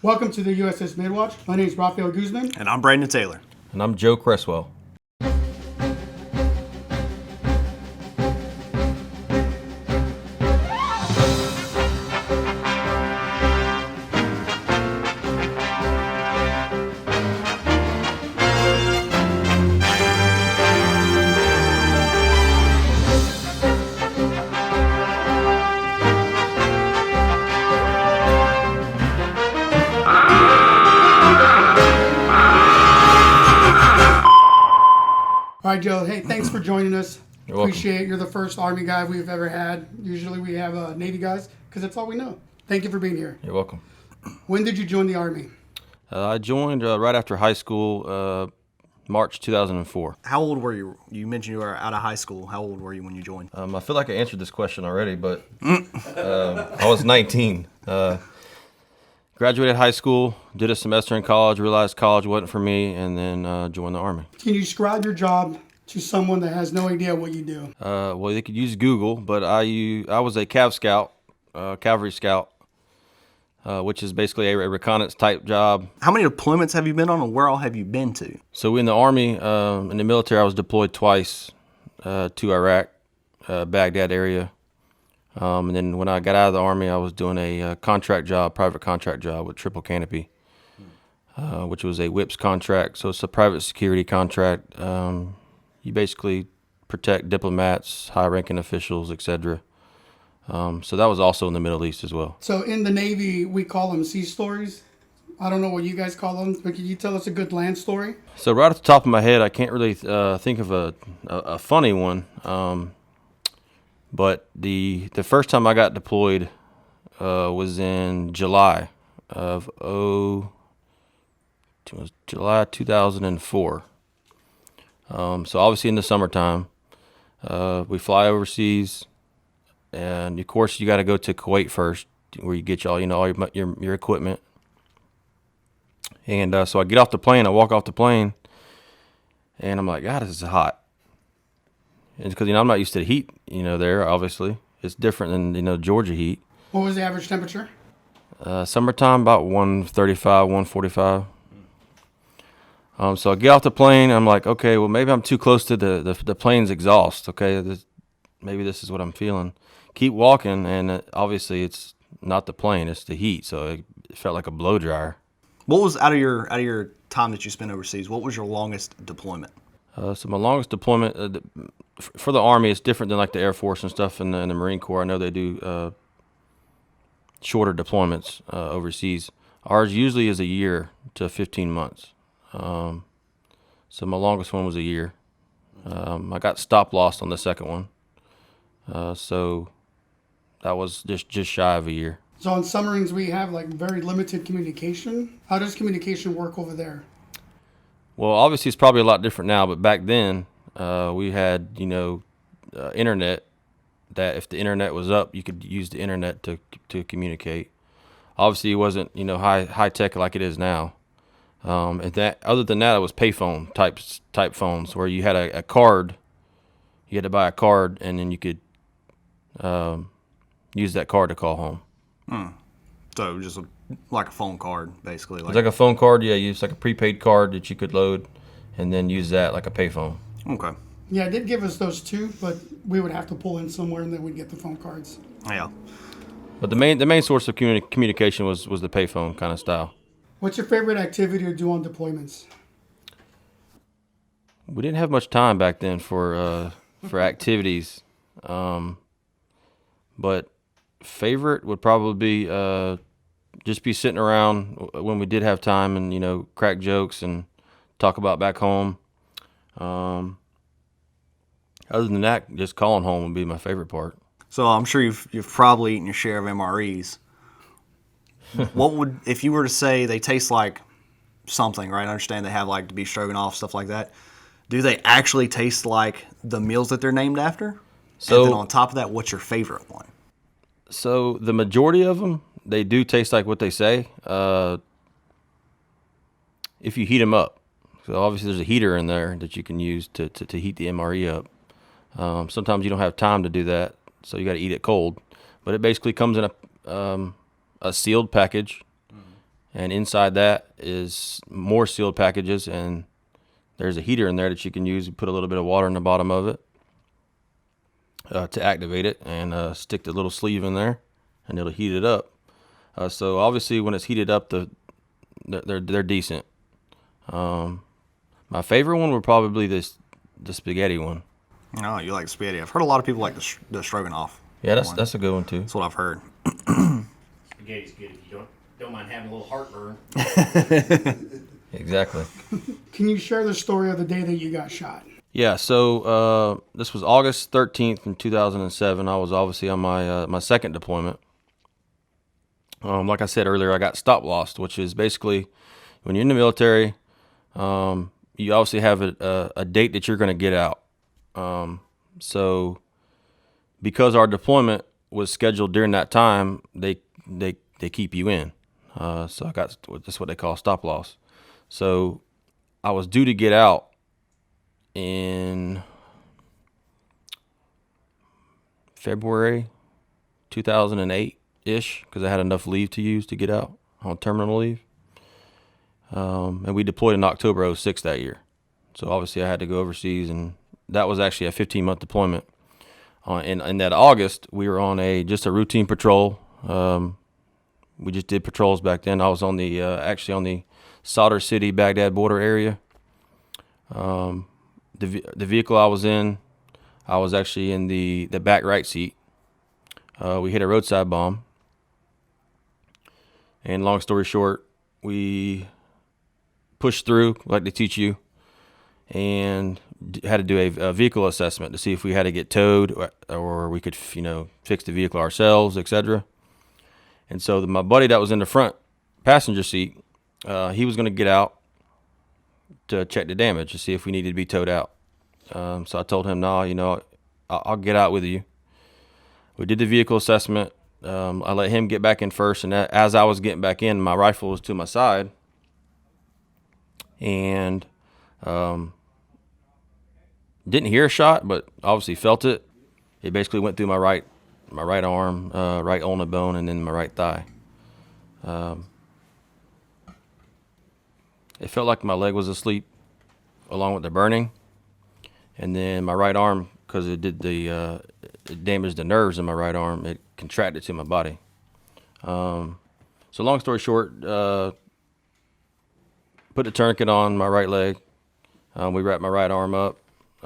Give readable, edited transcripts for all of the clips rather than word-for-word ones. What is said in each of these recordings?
Welcome to the USS MIDWATCH. My name is Rafael Guzman. And I'm Brandon Taylor. And I'm Joe Creswell. All right, Joe. Hey, thanks for joining us. You're welcome. Appreciate it. You're the first Army guy we've ever had. Usually we have Navy guys because that's all we know. Thank you for being here. You're welcome. When did you join the Army? I joined right after high school, March 2004. How old were you? You mentioned you were out of high school. How old were you when you joined? I feel like I answered this question already, but I was 19. Graduated high school, did a semester in college, realized college wasn't for me, and then joined the Army. Can you describe your job to someone that has no idea what you do? Well, they could use Google, but I was a Cav Scout, Cavalry Scout, which is basically a reconnaissance type job. How many deployments have you been on, and where all have you been to? So in the Army, in the military, I was deployed twice to Iraq, Baghdad area. And then when I got out of the Army, I was doing a contract job, private contract job with Triple Canopy, which was a WIPS contract. So it's a private security contract. You basically protect diplomats, high-ranking officials, etc. So that was also in the Middle East as well. So in the Navy, we call them sea stories. I don't know what you guys call them, but can you tell us a good land story? So right off the top of my head, I can't really think of a funny one. But the first time I got deployed was in July of July 2004. So obviously in the summertime, we fly overseas, and of course you got to go to Kuwait first, where you get all your equipment. And so I get off the plane, I walk off the plane, and I'm like, God, this is hot. It's because I'm not used to the heat, there. Obviously, it's different than Georgia heat. What was the average temperature? Summertime about 135, 145. So I get off the plane. I'm like, okay, well maybe I'm too close to the plane's exhaust. Okay, maybe this is what I'm feeling. Keep walking, and obviously it's not the plane, it's the heat. So it felt like a blow dryer. What was out of your time that you spent overseas? What was your longest deployment? So my longest deployment for the Army is different than like the Air Force and stuff and the Marine Corps. I know they do shorter deployments overseas. Ours usually is a year to 15 months. So my longest one was a year. I got stop lost on the second one. So that was just shy of a year. So on submarines, we have like very limited communication. How does communication work over there? Well, obviously it's probably a lot different now, but back then we had, internet, that if the internet was up, you could use the internet to communicate. Obviously it wasn't, high tech like it is now. And that, other than that, it was payphone type phones where you had a card. You had to buy a card, and then you could use that card to call home. So just like a phone card, basically. It's like a phone card, yeah. It's like a prepaid card that you could load, and then use that like a payphone. Okay. Yeah, it did give us those too, but we would have to pull in somewhere, and then we'd get the phone cards. Yeah. But the main source of communication was the payphone kind of style. What's your favorite activity to do on deployments? We didn't have much time back then for activities, but favorite would probably be just be sitting around when we did have time and crack jokes and talk about back home. Other than that, just calling home would be my favorite part. So I'm sure you've probably eaten your share of MREs. What would, if you were to say they taste like something, right? I understand they have like beef stroganoff, stuff like that. Do they actually taste like the meals that they're named after? So, and then on top of that, what's your favorite one? So the majority of them, they do taste like what they say. If you heat them up. So obviously there's a heater in there that you can use to heat the MRE up. Sometimes you don't have time to do that, so you got to eat it cold. But it basically comes in a sealed package, and inside that is more sealed packages, and there's a heater in there that you can use. You put a little bit of water in the bottom of it to activate it, and stick the little sleeve in there, and it'll heat it up. So obviously, when it's heated up, they're decent. My favorite one would probably be the spaghetti one. Oh, you like spaghetti. I've heard a lot of people like the stroganoff. Yeah, that's a good one too. That's what I've heard. Spaghetti's good if you don't mind having a little heartburn. Exactly. Can you share the story of the day that you got shot? Yeah, so this was August 13th in 2007. I was obviously on my second deployment. Like I said earlier, I got stop lost, which is basically when you're in the military, you obviously have a date that you're going to get out. So because our deployment was scheduled during that time, they keep you in. So I got, that's what they call stop loss. So I was due to get out in February 2008-ish, because I had enough leave to use to get out on terminal leave. And we deployed in October 06 that year. So obviously I had to go overseas, and that was actually a 15-month deployment. In that August, we were on just a routine patrol. We just did patrols back then. I was on actually on the Sadr City, Baghdad border area. The vehicle I was in, I was actually in the back right seat. We hit a roadside bomb. And long story short, we pushed through like they teach you, and had to do a vehicle assessment to see if we had to get towed or we could, fix the vehicle ourselves, etc. And so my buddy that was in the front passenger seat, he was going to get out to check the damage to see if we needed to be towed out. So I told him, no, I'll get out with you. We did the vehicle assessment. I let him get back in first, and as I was getting back in, my rifle was to my side, and didn't hear a shot, but obviously felt it. It basically went through my right arm, right ulnar bone, and then my right thigh. It felt like my leg was asleep, along with the burning, and then my right arm, because it did it damaged the nerves in my right arm. It contracted to my body. So long story short, put the tourniquet on my right leg. We wrapped my right arm up.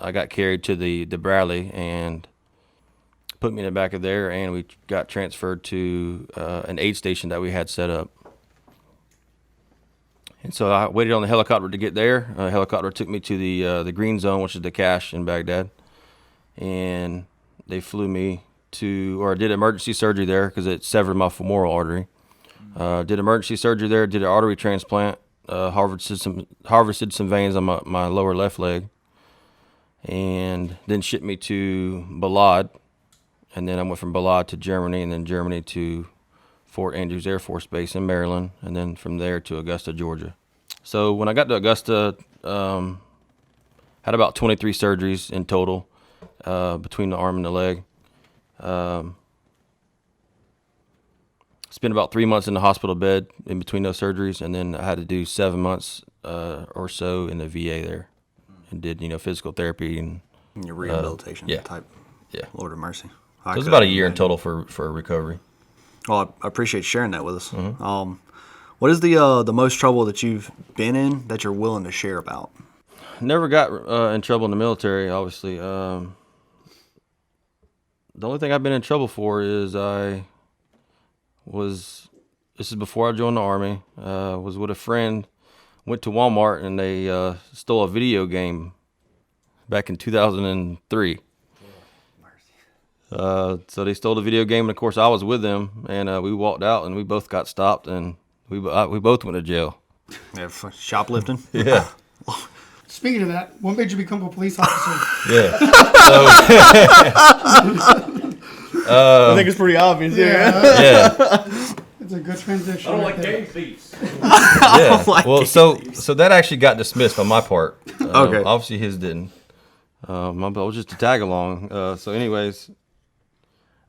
I got carried to the Bradley and put me in the back of there, and we got transferred to an aid station that we had set up. And so I waited on the helicopter to get there. A helicopter took me to the green zone, which is the cache in Baghdad, and they flew me did emergency surgery there because it severed my femoral artery. Did emergency surgery there, did an artery transplant, harvested some veins on my lower left leg, and then shipped me to Balad. And then I went from Balad to Germany, and then Germany to Fort Andrews Air Force Base in Maryland, and then from there to Augusta, Georgia. So when I got to Augusta, had about 23 surgeries in total between the arm and the leg. Spent about 3 months in the hospital bed in between those surgeries, and then I had to do 7 months or so in the VA there, and did physical therapy and Your rehabilitation type. Yeah. Lord of mercy. So it was about a year in total for recovery. Well, I appreciate sharing that with us. Mm-hmm. What is the most trouble that you've been in that you're willing to share about? Never got in trouble in the military, obviously. The only thing I've been in trouble for is this is before I joined the Army, was with a friend, went to Walmart, and they stole a video game back in 2003. So they stole the video game, and of course I was with them, and we walked out, and we both got stopped, and we both went to jail. Yeah, for shoplifting? Yeah. Speaking of that, what made you become a police officer? Yeah. I think it's pretty obvious. Yeah. It's a good transition. I don't right like there. game thieves. Yeah. like Well, so that actually got dismissed on my part. Okay. Obviously his didn't. I was just a tag along. So anyways,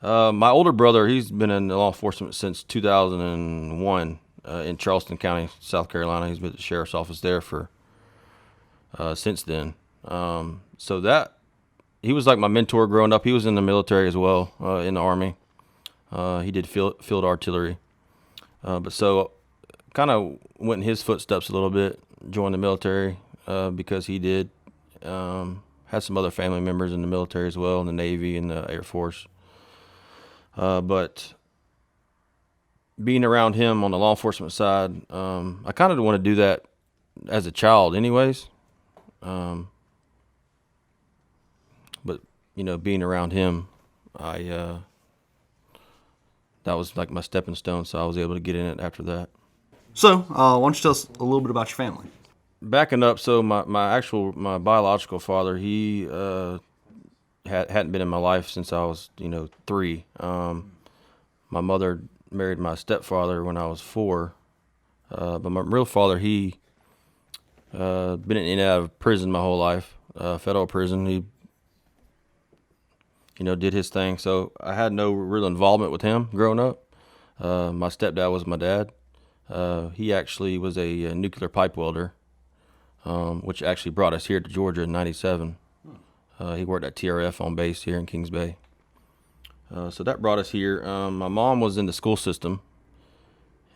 my older brother, he's been in law enforcement since 2001. in Charleston County, South Carolina. He's been at the sheriff's office there for since then. So that he was like my mentor growing up. He was in the military as well, in the Army. He did field artillery, but so kind of went in his footsteps a little bit. Joined the military because he did. Had some other family members in the military as well, in the Navy and the Air Force. But being around him on the law enforcement side, I kind of want to do that as a child anyways. But, being around him, that was like my stepping stone, so I was able to get in it after that. So, why don't you tell us a little bit about your family? Backing up, so my biological father, he hadn't been in my life since I was 3. My mother married my stepfather when I was 4, but my real father, he been in and out of prison my whole life, federal prison. He did his thing, so I had no real involvement with him growing up. My stepdad was my dad. He actually was a nuclear pipe welder. Which actually brought us here to Georgia in '97. He worked at TRF on base here in Kings Bay. So that brought us here. My mom was in the school system.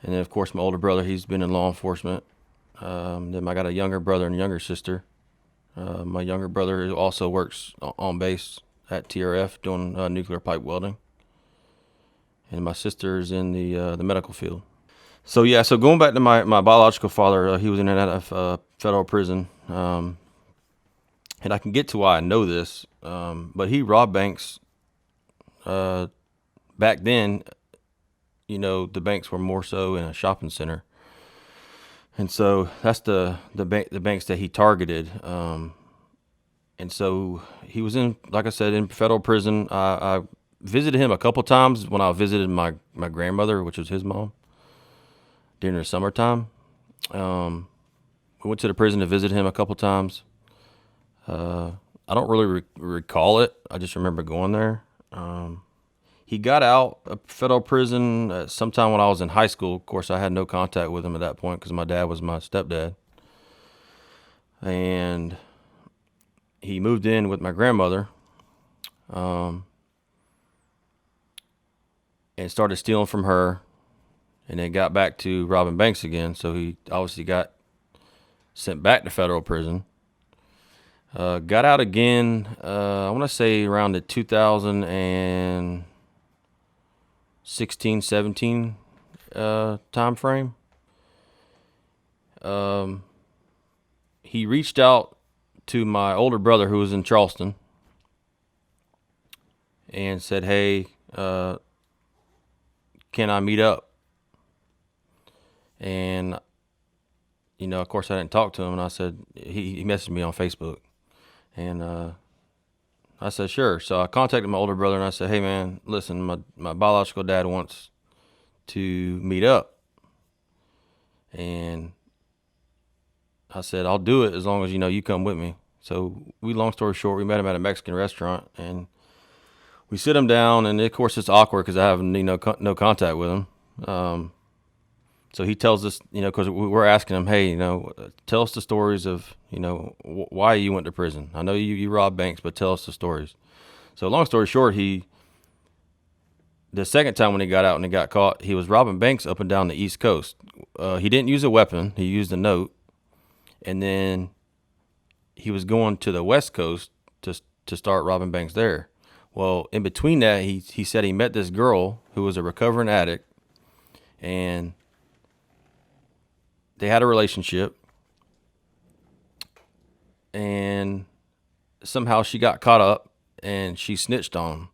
And then, of course, my older brother, he's been in law enforcement. Then I got a younger brother and younger sister. My younger brother also works on base at TRF doing nuclear pipe welding. And my sister's in the medical field. So going back to my biological father, he was in and out of federal prison, and I can get to why I know this, but he robbed banks. Back then, the banks were more so in a shopping center, and so that's the banks that he targeted. And so he was in, like I said, in federal prison. I visited him a couple times when I visited my grandmother, which was his mom, during the summertime. We went to the prison to visit him a couple times. I don't really recall it. I just remember going there. He got out of federal prison sometime when I was in high school. Of course, I had no contact with him at that point because my dad was my stepdad. And he moved in with my grandmother, and started stealing from her. And then got back to robbing banks again. So he obviously got sent back to federal prison. Got out again, I want to say around the 2016, 17 time frame. He reached out to my older brother who was in Charleston and said, hey, can I meet up? And, of course, I didn't talk to him. And I said, he messaged me on Facebook. And I said, sure. So I contacted my older brother and I said, hey, man, listen, my biological dad wants to meet up. And I said, I'll do it as long as, you come with me. So long story short, we met him at a Mexican restaurant. And we sit him down. And, of course, it's awkward because I have no contact with him. So he tells us, because we're asking him, hey, tell us the stories of, why you went to prison. I know you robbed banks, but tell us the stories. So long story short, the second time when he got out and he got caught, he was robbing banks up and down the East Coast. He didn't use a weapon. He used a note. And then he was going to the West Coast to start robbing banks there. Well, in between that, he said he met this girl who was a recovering addict, and they had a relationship, and somehow she got caught up and she snitched on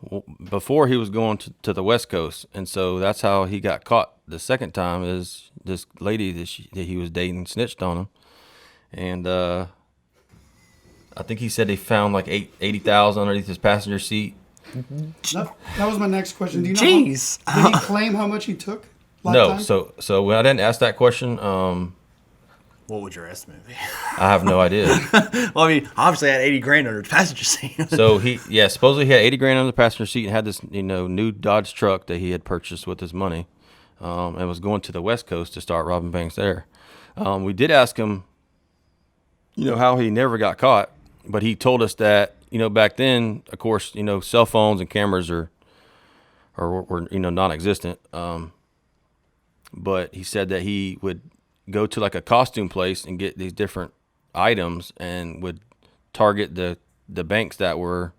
him before he was going to the West Coast. And so that's how he got caught the second time, is this lady that he was dating snitched on him. And I think he said they found like $80,000 underneath his passenger seat. That was my next question. Do you know Jeez. Did he claim how much he took? No, so when I didn't ask that question, What would your estimate be? I have no idea. Well, I mean, obviously I had 80 grand under the passenger seat. So supposedly he had 80 grand under the passenger seat and had this, new Dodge truck that he had purchased with his money. and was going to the West Coast to start robbing banks there. We did ask him, how he never got caught, but he told us that, back then, of course, cell phones and cameras were non-existent. But he said that he would go to like a costume place and get these different items and would target the banks that were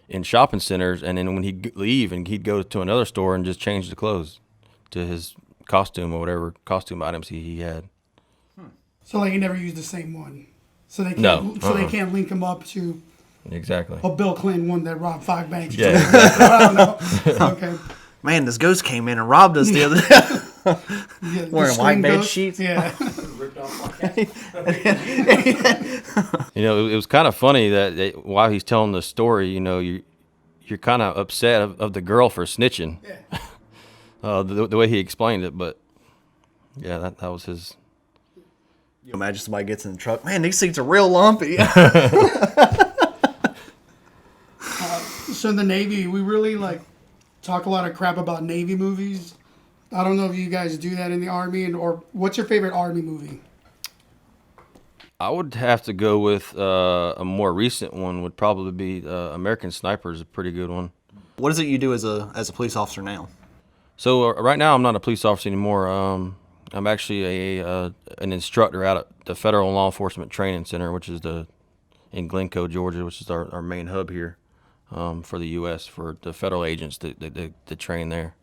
in shopping centers, and then when he'd leave and he'd go to another store and just change the clothes to his costume or whatever costume items he had. So like he never used the same one. So they can't, No. they can't link him up to Exactly. a Bill Clinton one that robbed 5 banks. Yeah. I don't know. Okay. Man, this ghost came in and robbed us the other day. Yeah, the Wearing white screen bed ghost. sheets. Yeah. Ripped off like that. It was kind of funny that while he's telling the story, you're kind of upset of the girl for snitching. Yeah. The way he explained it, but yeah, that was his. You imagine somebody gets in the truck. Man, these seats are real lumpy. So in the Navy, we really talk a lot of crap about Navy movies. I don't know if you guys do that in the Army, or what's your favorite Army movie? I would have to go with a more recent one. Would probably be American Sniper is a pretty good one. What is it you do as a police officer now? So right now I'm not a police officer anymore. I'm actually an instructor out at the Federal Law Enforcement Training Center, which is in Glencoe, Georgia, which is our main hub here for the U.S. for the federal agents that train there.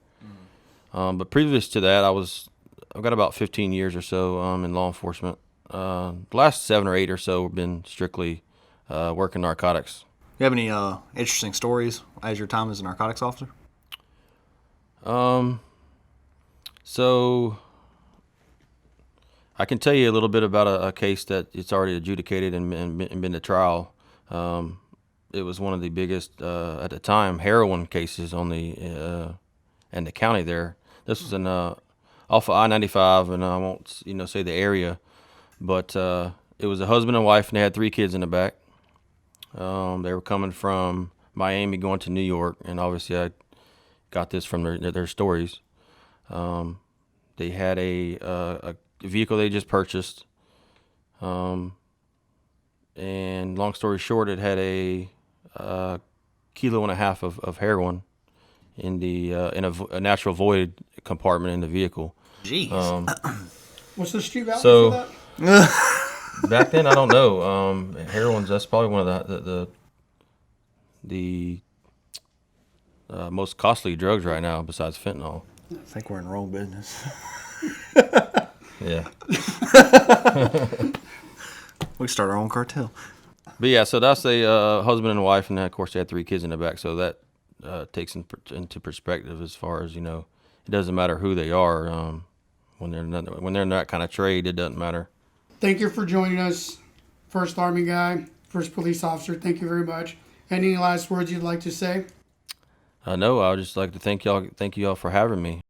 But previous to that, I've got about 15 years or so in law enforcement. The last 7 or 8 or so have been strictly working narcotics. You have any interesting stories as your time as a narcotics officer? So I can tell you a little bit about a case that it's already adjudicated and been to trial. It was one of the biggest at the time heroin cases on in the county there. This was in off of I-95, and I won't say the area, but it was a husband and wife, and they had 3 kids in the back. They were coming from Miami going to New York, and obviously I got this from their stories. They had a vehicle they just purchased, and long story short, it had a 1.5 kilos of heroin in a natural void compartment in the vehicle. Jeez. What's the street value So- for that? Back then, I don't know. That's probably one of the most costly drugs right now, besides fentanyl. I think we're in the wrong business. Yeah. We can start our own cartel. But yeah, so that's a husband and wife, and then, of course they had 3 kids in the back. So that takes into perspective as far as it doesn't matter who they are. When they're in that kind of trade, it doesn't matter. Thank you for joining us, first Army guy, first police officer. Thank you very much. Any last words you'd like to say? No, I would just like to thank you all for having me.